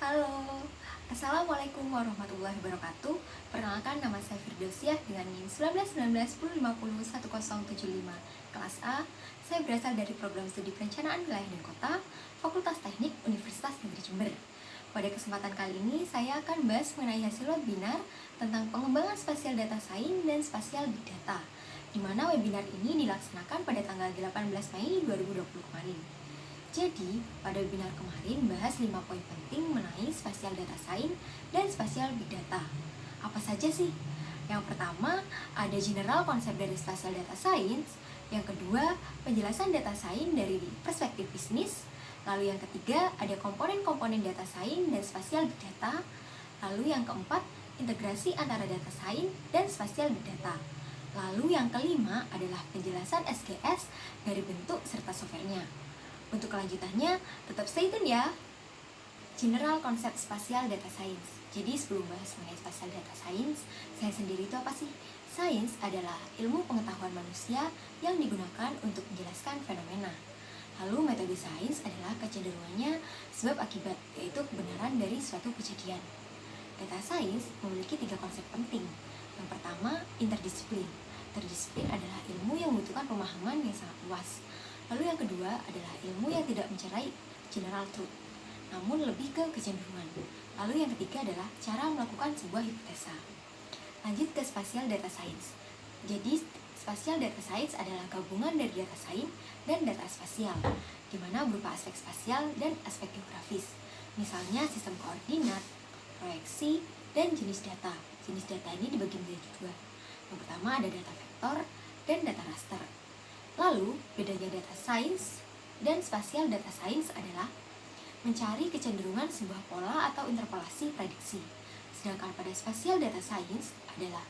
Halo, Assalamualaikum warahmatullahi wabarakatuh. Perkenalkan, nama saya Firdausiah dengan NIM 191910501075 kelas A. Saya berasal dari program studi perencanaan wilayah dan kota, Fakultas Teknik Universitas Negeri Jember. Pada kesempatan kali ini, saya akan bahas mengenai hasil webinar tentang pengembangan spasial data sains dan spasial big data, di mana webinar ini dilaksanakan pada tanggal 18 Mei 2020 kemarin. Jadi, pada webinar kemarin bahas 5 poin penting mengenai spasial data science dan spasial big data. Apa saja sih? Yang pertama, ada general konsep dari spasial data science. Yang kedua, penjelasan data science dari perspektif bisnis. Lalu yang ketiga, ada komponen-komponen data science dan spasial big data. Lalu yang keempat, integrasi antara data science dan spasial big data. Lalu yang kelima adalah penjelasan SGS dari bentuk serta softwarenya. Untuk kelanjutannya, tetap stay tune ya. General konsep spasial data science. Jadi sebelum bahas mengenai spasial data science, saya sendiri itu apa sih? Sains adalah ilmu pengetahuan manusia yang digunakan untuk menjelaskan fenomena. Lalu metode sains adalah kecenderungannya sebab akibat, yaitu kebenaran dari suatu kejadian. Data science memiliki 3 konsep penting. Yang pertama, interdisiplin. Interdisiplin adalah ilmu yang membutuhkan pemahaman yang sangat luas. Lalu yang kedua adalah ilmu yang tidak mencerai general truth, namun lebih ke kecenderungan. Lalu yang ketiga adalah cara melakukan sebuah hipotesa. Lanjut ke spasial data science. Jadi spasial data science adalah gabungan dari data science dan data spasial, di mana berupa aspek spasial dan aspek geografis. Misalnya sistem koordinat, proyeksi, dan jenis data. Jenis data ini dibagi menjadi 2. Yang pertama ada data vektor dan data raster. Lalu, bedanya data science dan spasial data science adalah mencari kecenderungan sebuah pola atau interpolasi prediksi. Sedangkan pada spasial data science adalah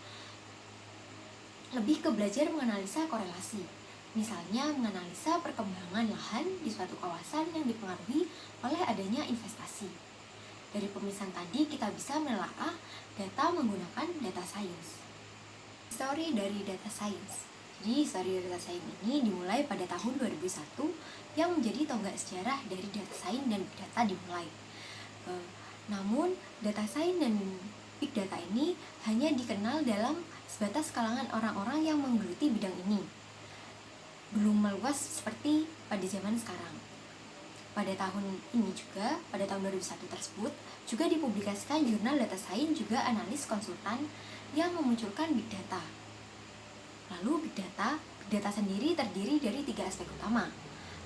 lebih ke belajar menganalisa korelasi. Misalnya, menganalisa perkembangan lahan di suatu kawasan yang dipengaruhi oleh adanya investasi. Dari pemisahan tadi, kita bisa menelaah data menggunakan data science. Histori dari data science. Jadi, histori data science ini dimulai pada tahun 2001 yang menjadi tonggak sejarah dari data science dan big data dimulai. Namun, data science dan big data ini hanya dikenal dalam sebatas kalangan orang-orang yang menggeluti bidang ini. Belum meluas seperti pada zaman sekarang. Pada tahun ini juga, pada tahun 2001 tersebut, juga dipublikasikan jurnal data science juga analis konsultan yang memunculkan big data. Lalu big data sendiri terdiri dari 3 aspek utama.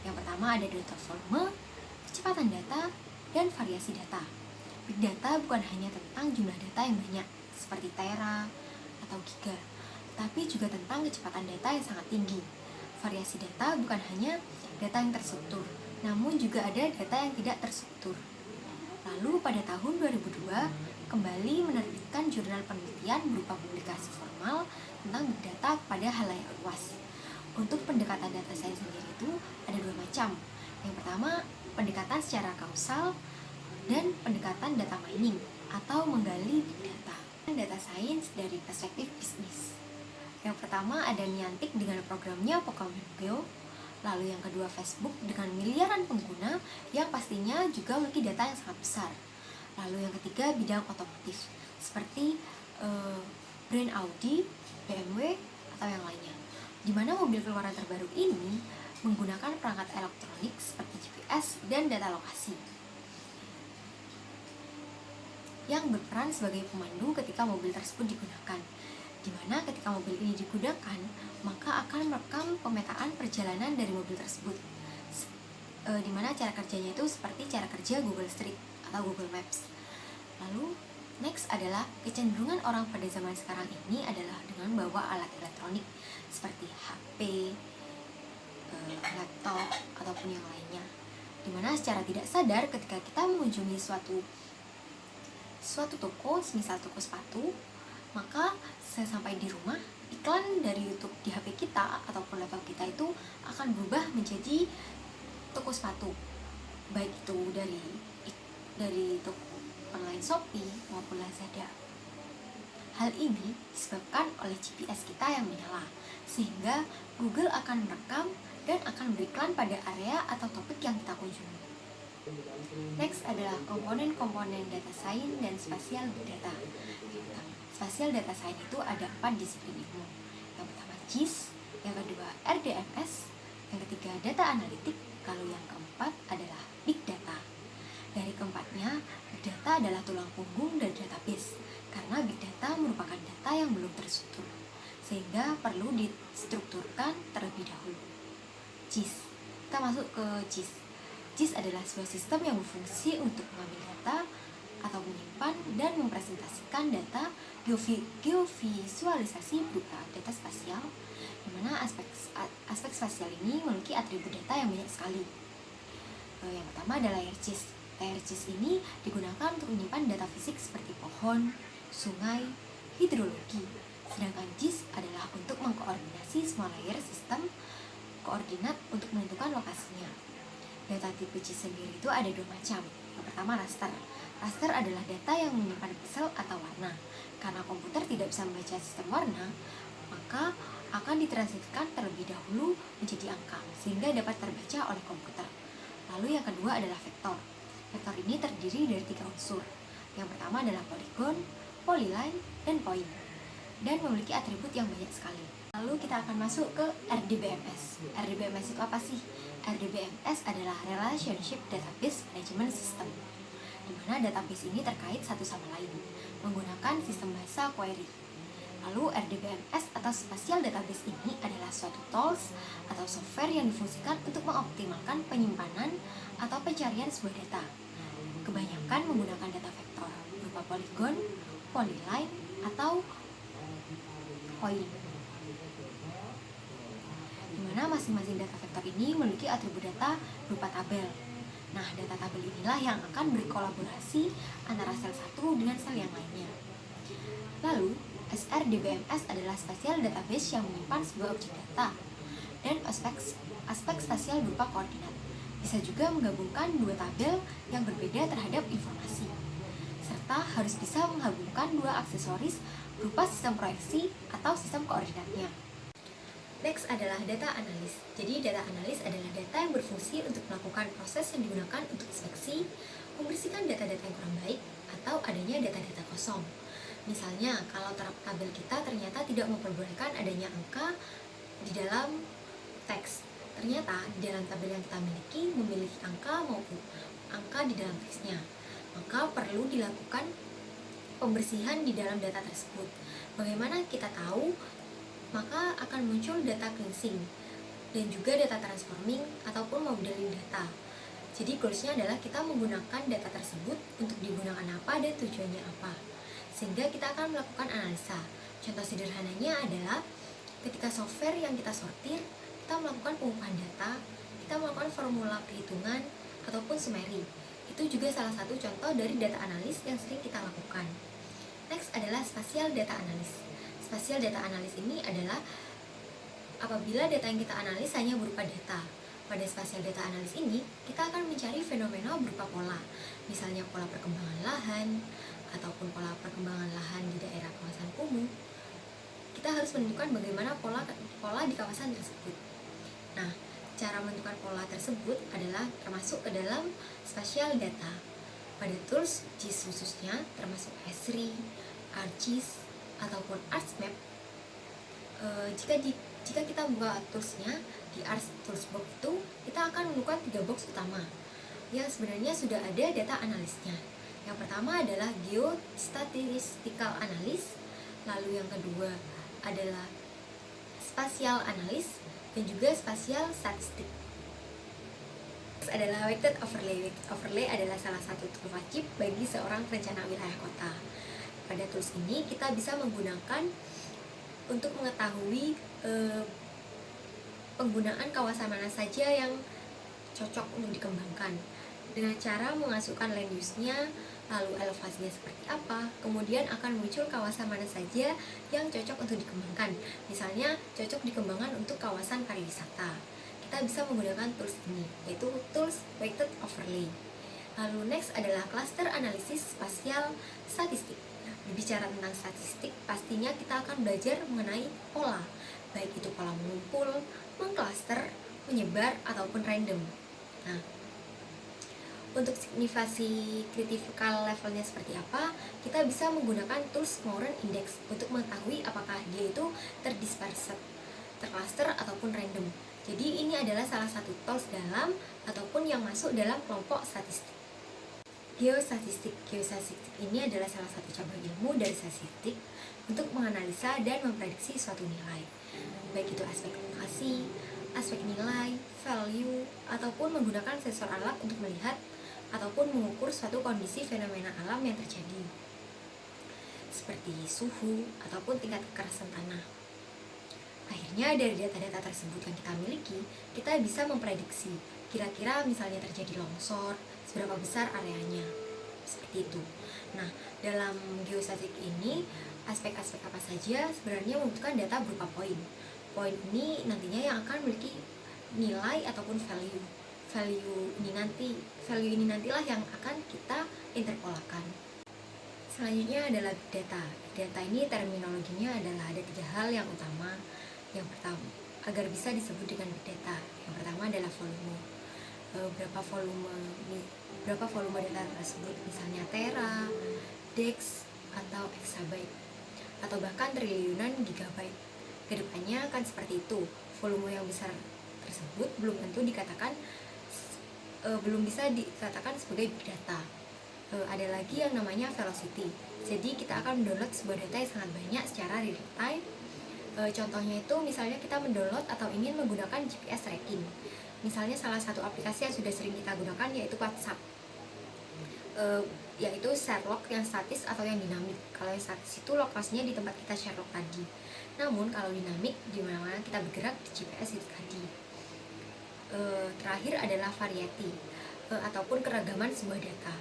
Yang pertama ada data volume, kecepatan data, dan variasi data. Big data bukan hanya tentang jumlah data yang banyak, seperti tera atau giga, tapi juga tentang kecepatan data yang sangat tinggi. Variasi data bukan hanya data yang terstruktur, namun juga ada data yang tidak terstruktur. Lalu pada tahun 2002, kembali menerbitkan jurnal penelitian berupa publikasi formal tentang big data kepada halayak luas. Untuk pendekatan data science sendiri itu ada 2 macam. Yang pertama, pendekatan secara kausal dan pendekatan data mining atau menggali big data. Data science dari perspektif bisnis. Yang pertama ada Niantic dengan programnya Pokemon Go. Lalu yang kedua Facebook dengan miliaran pengguna yang pastinya juga memiliki data yang sangat besar. Lalu yang ketiga bidang otomotif seperti brand Audi, BMW, atau yang lainnya. Di mana mobil keluaran terbaru ini menggunakan perangkat elektronik seperti GPS dan data lokasi yang berperan sebagai pemandu ketika mobil tersebut digunakan. Di mana ketika mobil ini digunakan, maka akan merekam pemetaan perjalanan dari mobil tersebut. Di mana cara kerjanya itu seperti cara kerja Google Street atau Google Maps. Lalu next adalah kecenderungan orang pada zaman sekarang ini adalah dengan membawa alat elektronik seperti HP, laptop, ataupun yang lainnya. Dimana secara tidak sadar ketika kita mengunjungi suatu toko, misal toko sepatu, maka sampai di rumah, iklan dari YouTube di HP kita ataupun laptop kita itu akan berubah menjadi toko sepatu, baik itu dari toko online Shopee maupun Lazada. Hal ini disebabkan oleh GPS kita yang menyala, sehingga Google akan merekam dan akan beriklan pada area atau topik yang kita kunjungi. Next adalah komponen-komponen data science dan spatial data. Spatial data science itu ada 4 disiplin ilmu. Yang pertama GIS, yang kedua RDMS, yang ketiga data analitik, lalu yang keempat adalah big data. Dari keempatnya, big data adalah tulang punggung dari database, karena big data merupakan data yang belum terstruktur, sehingga perlu distrukturkan terlebih dahulu. GIS, kita masuk ke GIS. GIS adalah sebuah sistem yang berfungsi untuk mengambil data atau menyimpan dan mempresentasikan data geovisualisasi berupa data spasial, di mana aspek spasial ini memiliki atribut data yang banyak sekali. Yang pertama adalah layer GIS. Layer GIS ini digunakan untuk menyimpan data fisik seperti pohon, sungai, hidrologi. Sedangkan GIS adalah untuk mengkoordinasi semua layer sistem koordinat untuk menentukan lokasinya. Data tipe GIS sendiri itu ada 2 macam. Yang pertama raster. Raster adalah data yang menyimpan pixel atau warna. Karena komputer tidak bisa membaca sistem warna, maka akan ditranskripsikan terlebih dahulu menjadi angka, sehingga dapat terbaca oleh komputer. Lalu yang kedua adalah vektor. Vektor ini terdiri dari 3 unsur. Yang pertama adalah polygon, polyline, dan point, dan memiliki atribut yang banyak sekali. Lalu kita akan masuk ke RDBMS. RDBMS itu apa sih? RDBMS adalah Relationship Database Management System, di mana database ini terkait satu sama lain menggunakan sistem bahasa query. Lalu RDBMS atau Spatial Database ini adalah suatu tools atau software yang difungsikan untuk mengoptimalkan penyimpanan atau pencarian sebuah data. Kebanyakan menggunakan data vektor berupa polygon, polyline, atau point, di mana masing-masing data vektor ini memiliki atribut data berupa tabel. Nah, data tabel inilah yang akan berkolaborasi antara sel satu dengan sel yang lainnya. Lalu, SRDBMS adalah spatial database yang menyimpan sebuah objek data dan aspek spasial berupa koordinat. Bisa juga menggabungkan 2 tabel yang berbeda terhadap informasi, serta harus bisa menggabungkan 2 aksesoris berupa sistem proyeksi atau sistem koordinatnya. Next adalah data analis. Jadi data analis adalah data yang berfungsi untuk melakukan proses yang digunakan untuk inspeksi, membersihkan data-data yang kurang baik, atau adanya data-data kosong. Misalnya, kalau tabel kita ternyata tidak memperbolehkan adanya angka di dalam teks. Ternyata di dalam tabel yang kita miliki memiliki angka maupun angka di dalam teksnya. Maka perlu dilakukan pembersihan di dalam data tersebut. Bagaimana kita tahu? Maka akan muncul data cleansing dan juga data transforming ataupun modeling data. Jadi goalsnya adalah kita menggunakan data tersebut untuk digunakan apa dan tujuannya apa, sehingga kita akan melakukan analisa. Contoh sederhananya adalah ketika software yang kita sortir, kita melakukan pengupahan data, kita melakukan formula perhitungan ataupun summary. Itu juga salah satu contoh dari data analis yang sering kita lakukan. Next adalah spatial data analis. Spatial data analis ini adalah apabila data yang kita analis hanya berupa data. Pada spatial data analis ini, kita akan mencari fenomena berupa pola. Misalnya pola perkembangan lahan, ataupun pola perkembangan lahan di daerah kawasan kumuh. Kita harus menentukan bagaimana pola di kawasan tersebut. Nah, cara menentukan pola tersebut adalah termasuk ke dalam spatial data. Pada tools GIS khususnya, termasuk Esri, ArcGIS, ataupun ArcMap. Jika kita buka toolsnya di ArcToolsBox itu, kita akan menemukan 3 box utama yang sebenarnya sudah ada data analisnya. Yang pertama adalah geostatistical analysis, lalu yang kedua adalah spatial analysis, dan juga spatial statistik. Adalah weighted overlay. Weighted overlay adalah salah satu tool wajib bagi seorang perencana wilayah kota. Pada tools ini kita bisa menggunakan untuk mengetahui penggunaan kawasan mana saja yang cocok untuk dikembangkan dengan cara memasukkan land use-nya, lalu elevasinya seperti apa, kemudian akan muncul kawasan mana saja yang cocok untuk dikembangkan. Misalnya cocok dikembangkan untuk kawasan pariwisata. Kita bisa menggunakan tools ini, yaitu tools weighted overlay. Lalu next adalah cluster analisis spasial statistik. Berbicara tentang statistik, pastinya kita akan belajar mengenai pola, baik itu pola mengumpul, mengklaster, menyebar, ataupun random. Nah, Untuk signifikansi critical levelnya seperti apa, kita bisa menggunakan tools Moran Index untuk mengetahui apakah dia itu terdispersed, tercluster, ataupun random. Jadi ini adalah salah satu tools dalam ataupun yang masuk dalam kelompok statistik. Geostatistik ini adalah salah satu cabang ilmu dari statistik untuk menganalisa dan memprediksi suatu nilai, baik itu aspek lokasi, aspek nilai, value, ataupun menggunakan sensor alat untuk melihat ataupun mengukur suatu kondisi fenomena alam yang terjadi, seperti suhu ataupun tingkat kekerasan tanah. Akhirnya dari data-data tersebut yang kita miliki, kita bisa memprediksi kira-kira misalnya terjadi longsor, seberapa besar areanya, seperti itu. Nah, dalam geostatistik ini, aspek-aspek apa saja sebenarnya membutuhkan data berupa poin. Poin ini nantinya yang akan memiliki nilai ataupun value. Value ini nantilah yang akan kita interpolakan. Selanjutnya adalah big data. Big data ini terminologinya adalah ada 3 hal yang utama. Yang pertama, agar bisa disebut dengan big data. Yang pertama adalah volume. Berapa volume data tersebut, misalnya tera, dex, atau exabyte, atau bahkan triliunan gigabyte. Kedepannya akan seperti itu. Volume yang besar tersebut belum bisa dikatakan sebagai big data. Ada lagi yang namanya velocity. Jadi kita akan mendownload sebuah data yang sangat banyak secara real time. Contohnya itu misalnya kita mendownload atau ingin menggunakan GPS tracking. Misalnya salah satu aplikasi yang sudah sering kita gunakan yaitu WhatsApp, yaitu share log yang statis atau yang dinamik. Kalau yang statis itu lokasinya di tempat kita share log tadi. Namun kalau dinamik di mana kita bergerak di GPS itu tadi. Terakhir adalah variety ataupun keragaman sebuah data,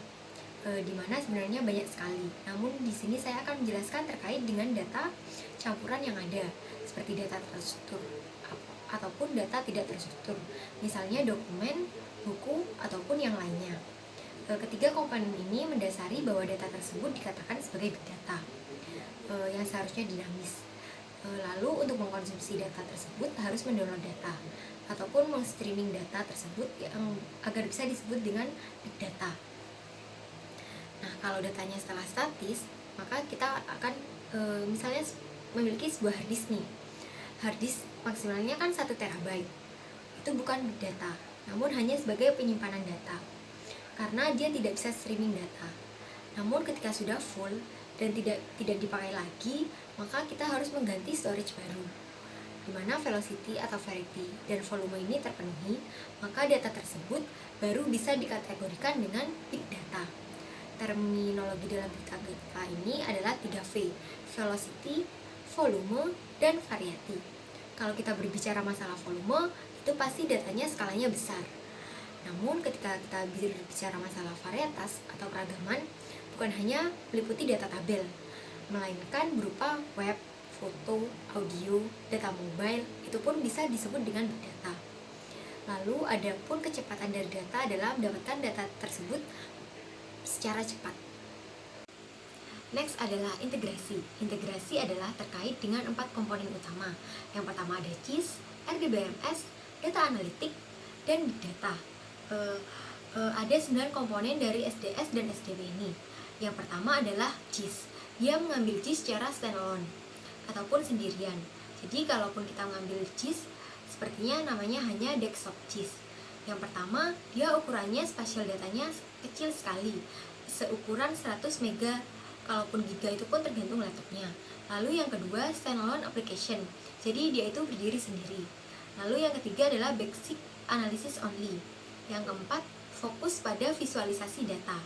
di mana sebenarnya banyak sekali. Namun di sini saya akan menjelaskan terkait dengan data campuran yang ada, seperti data terstruktur ataupun data tidak terstruktur, misalnya dokumen, buku, ataupun yang lainnya. Ketiga komponen ini mendasari bahwa data tersebut dikatakan sebagai big data yang seharusnya dinamis. Lalu untuk mengkonsumsi data tersebut harus mendownload data ataupun meng-streaming data tersebut yang agar bisa disebut dengan big data. Nah, kalau datanya setelah statis, maka kita akan misalnya memiliki sebuah hard disk nih. Hard disk maksimalnya kan 1 terabyte. Itu bukan big data, namun hanya sebagai penyimpanan data. Karena dia tidak bisa streaming data. Namun ketika sudah full dan tidak dipakai lagi, maka kita harus mengganti storage baru, di mana velocity atau variety dan volume ini terpenuhi, maka data tersebut baru bisa dikategorikan dengan big data. Terminologi dalam big data ini adalah 3V, velocity, volume, dan variety. Kalau kita berbicara masalah volume, itu pasti datanya skalanya besar. Namun ketika kita berbicara masalah varietas atau keragaman, bukan hanya meliputi data tabel, melainkan berupa web, foto, audio, data mobile, itu pun bisa disebut dengan big data. Lalu adapun kecepatan dari data adalah mendapatkan data tersebut secara cepat. Next adalah integrasi. Integrasi adalah terkait dengan 4 komponen utama. Yang pertama ada JIS, RDBMS, data analitik, dan big data. Ada 9 komponen dari SDS dan SDB ini. Yang pertama adalah JIS. Dia mengambil JIS secara standalone ataupun sendirian. Jadi kalaupun kita mengambil JIS, sepertinya namanya hanya desktop JIS. Yang pertama, dia ukurannya spasial datanya kecil sekali, seukuran 100 mega, kalaupun giga itu pun tergantung laptopnya. Lalu yang kedua, standalone application. Jadi dia itu berdiri sendiri. Lalu yang ketiga adalah basic analysis only. Yang keempat, fokus pada visualisasi data.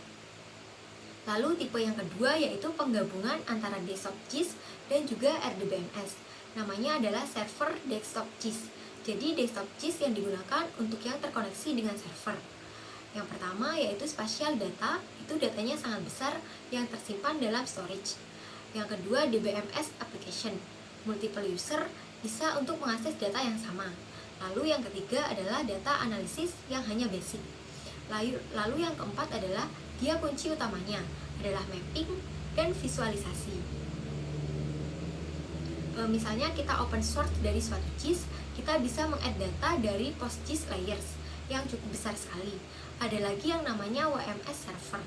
Lalu tipe yang kedua yaitu penggabungan antara desktop JIS dan juga RDBMS. Namanya adalah server desktop JIS. Jadi desktop JIS yang digunakan untuk yang terkoneksi dengan server. Yang pertama yaitu spatial data, itu datanya sangat besar yang tersimpan dalam storage. Yang kedua DBMS application, multiple user bisa untuk mengakses data yang sama. Lalu yang ketiga adalah data analisis yang hanya basic. Lalu yang keempat adalah dia kunci utamanya adalah mapping dan visualisasi. Misalnya kita open source dari suatu JIS, kita bisa meng-add data dari PostGIS layers yang cukup besar sekali. Ada lagi yang namanya WMS server.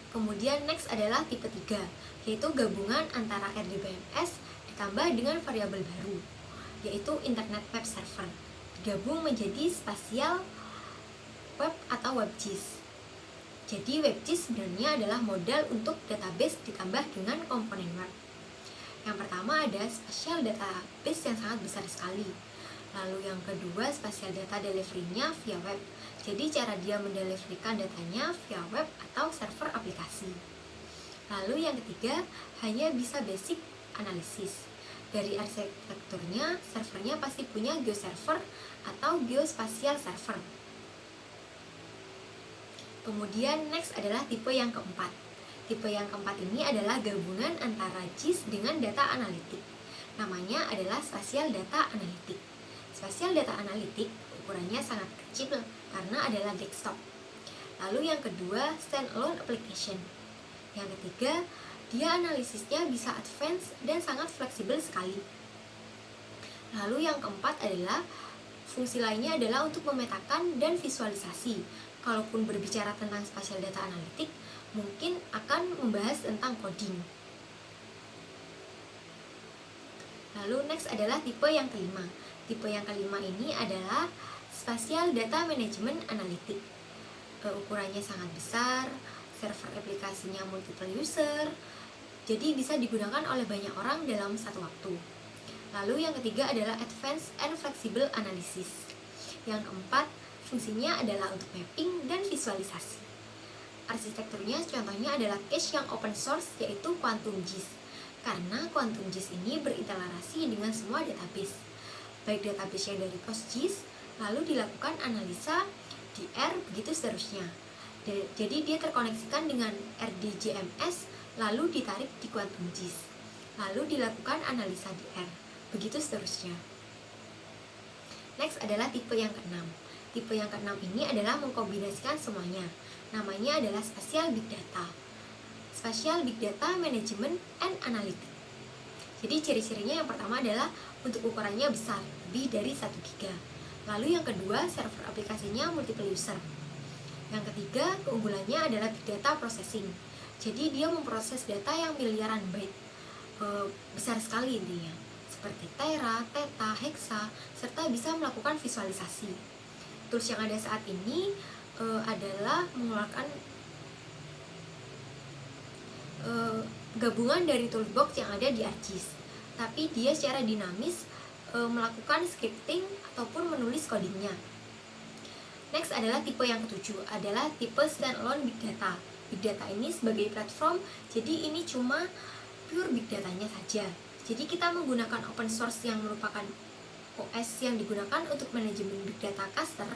Kemudian next adalah tipe 3, yaitu gabungan antara RDBMS ditambah dengan variabel baru, yaitu Internet Web Server, digabung menjadi spasial web atau WebGIS. Jadi WebGIS sebenarnya adalah modal untuk database ditambah dengan komponen web. Yang pertama ada spatial database yang sangat besar sekali. Lalu yang kedua, spatial data delivery-nya via web. Jadi cara dia mendeliverykan datanya via web atau server aplikasi. Lalu yang ketiga, hanya bisa basic analisis. Dari arsitekturnya, servernya pasti punya geoserver atau geospatial server. Kemudian next adalah tipe yang keempat. Tipe yang keempat ini adalah gabungan antara GIS dengan data analitik. Namanya adalah spatial data analitik. Spatial data analitik ukurannya sangat kecil karena adalah desktop. Lalu yang kedua, standalone application. Yang ketiga, dia analisisnya bisa advance dan sangat fleksibel sekali. Lalu yang keempat adalah fungsi lainnya adalah untuk memetakan dan visualisasi. Kalaupun berbicara tentang spatial data analitik, mungkin akan membahas tentang coding. Lalu next adalah tipe yang kelima. Tipe yang kelima ini adalah spatial data management analytic. Ukurannya sangat besar, server aplikasinya multiple user, jadi bisa digunakan oleh banyak orang dalam satu waktu. Lalu yang ketiga adalah advanced and flexible analysis. Yang keempat, fungsinya adalah untuk mapping dan visualisasi. Arsitekturnya contohnya adalah cache yang open source, yaitu Quantum GIS. Karena Quantum GIS ini berinteraksi dengan semua database, baik database yang dari PostGIS, lalu dilakukan analisa di R, begitu seterusnya. Jadi dia terkoneksikan dengan RDJMS, lalu ditarik di Quantum GIS, lalu dilakukan analisa di R, begitu seterusnya. Next adalah tipe yang keenam. Tipe yang keenam ini adalah mengkombinasikan semuanya. Namanya adalah Spatial Big Data. Spatial Big Data Management and Analytics. Jadi ciri-cirinya yang pertama adalah untuk ukurannya besar, lebih dari 1 GB. Lalu yang kedua, server aplikasinya multiple user. Yang ketiga, keunggulannya adalah big data processing. Jadi dia memproses data yang miliaran byte, besar sekali intinya, seperti tera, theta, hexa, serta bisa melakukan visualisasi. Tools yang ada saat ini adalah mengeluarkan gabungan dari toolbox yang ada di ArcGIS, tapi dia secara dinamis melakukan scripting ataupun menulis codingnya. Next adalah tipe yang ketujuh, adalah tipe standalone big data. Big data ini sebagai platform, jadi ini cuma pure big datanya saja. Jadi kita menggunakan open source yang merupakan OS yang digunakan untuk manajemen big data cluster.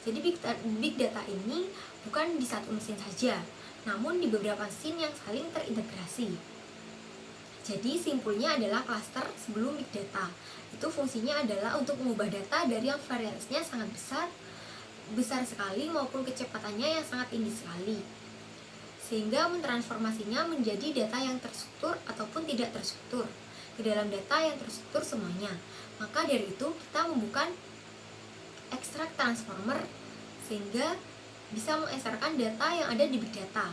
Jadi big data ini bukan di satu mesin saja, namun di beberapa mesin yang saling terintegrasi. Jadi simpulnya adalah cluster sebelum big data. Itu fungsinya adalah untuk mengubah data dari yang variasinya sangat besar sekali maupun kecepatannya yang sangat tinggi sekali, sehingga mentransformasinya menjadi data yang terstruktur ataupun tidak terstruktur ke dalam data yang terstruktur semuanya. Maka dari itu kita membuka extract transformer sehingga bisa mengekstrakkan data yang ada di big data,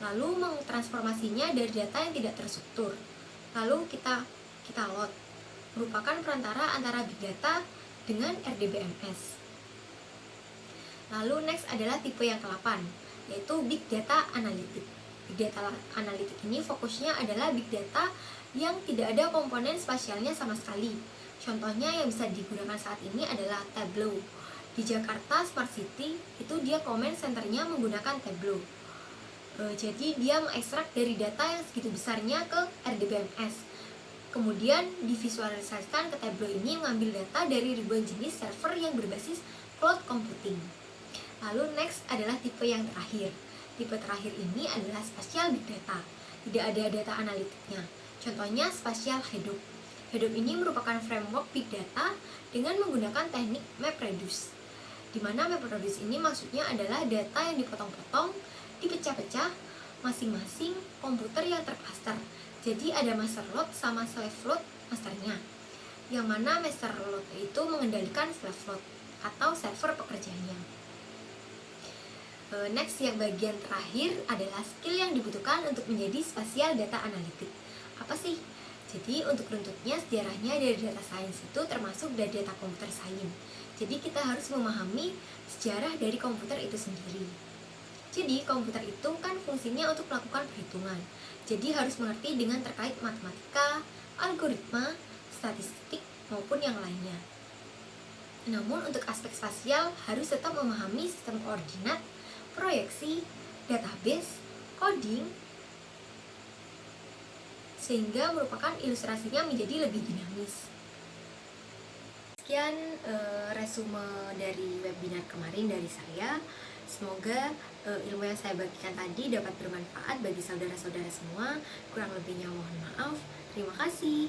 lalu mentransformasinya dari data yang tidak terstruktur, lalu kita load, merupakan perantara antara big data dengan RDBMS. Lalu next adalah tipe yang ke-8, yaitu big data analytic. Big data analytic ini fokusnya adalah big data yang tidak ada komponen spasialnya sama sekali. Contohnya yang bisa digunakan saat ini adalah Tableau. Di Jakarta Smart City itu dia comment centernya menggunakan Tableau. Jadi dia mengekstrak dari data yang segitu besarnya ke RDBMS, kemudian divisualisasikan ke Tableau ini mengambil data dari ribuan jenis server yang berbasis cloud computing. Lalu next adalah tipe yang terakhir. Tipe terakhir ini adalah spatial big data. Tidak ada data analitiknya. Contohnya spatial Hadoop. Hadoop ini merupakan framework big data dengan menggunakan teknik MapReduce. Di mana MapReduce ini maksudnya adalah data yang dipotong-potong, dipecah-pecah, masing-masing komputer yang tercluster. Jadi ada master load sama slave load masternya, yang mana master load itu mengendalikan slave load. atau server pekerjaannya. Next, yang bagian terakhir adalah skill yang dibutuhkan untuk menjadi spasial data analitik. Apa sih? Jadi untuk runtutnya sejarahnya dari data science itu termasuk dari data computer science. Jadi kita harus memahami sejarah dari komputer itu sendiri. Jadi komputer itu kan fungsinya untuk melakukan perhitungan. Jadi harus mengerti dengan terkait matematika, algoritma, statistik maupun yang lainnya. Namun untuk aspek spasial harus tetap memahami sistem koordinat, proyeksi, database, coding, sehingga merupakan ilustrasinya menjadi lebih dinamis. Sekian resume dari webinar kemarin dari saya. Semoga ilmu yang saya bagikan tadi dapat bermanfaat bagi saudara-saudara semua. Kurang lebihnya mohon maaf. Terima kasih.